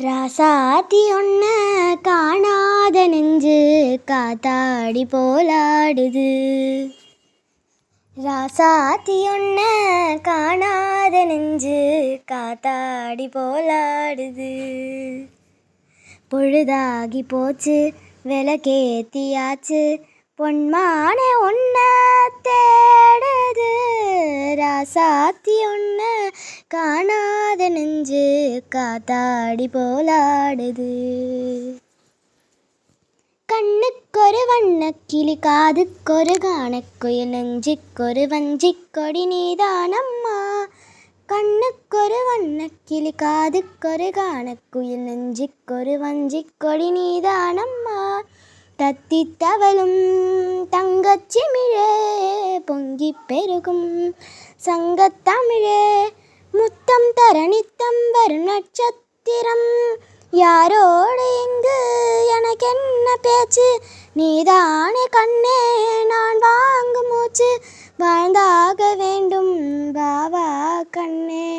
ராசாத்தி ஒன்ன காணாத நெஞ்சு காத்தாடி போலாடுது. ராசாத்தி ஒன்ன காணாத நெஞ்சு காத்தாடி போலாடுது. பொழுதாகி போச்சு விளக்கேத்தியாச்சு பொன்மானே ஒன்ன தேடுது. ராசாத்தி ஒன்ன காணாத நெஞ்சு காத்தாடி போலாடுது. கண்ணுக்கொரு வண்ணக்கிளி காதுக்கொரு கானக்குயில் நெஞ்சுக்கொரு வஞ்சிக்கொடி நீதானம்மா. கண்ணுக்கொரு வண்ணக்கிளி காதுக்கொரு கானக்குயில் நெஞ்சுக்கொரு வஞ்சிக்கொடி நீதானம்மா. தத்தித் தவழும் தங்கச்சிமிழே பொங்கிப் பெருகும் சங்கத்தமிழே முத்தம் தர நித்தம் வரும் நட்சத்திரம். யாரோடு இங்கு எனக்கென்ன பேச்சு, நீதானே கண்ணே நான் வாங்கும் மூச்சு. வாழ்ந்தாக வேண்டும் வா வா கண்ணே.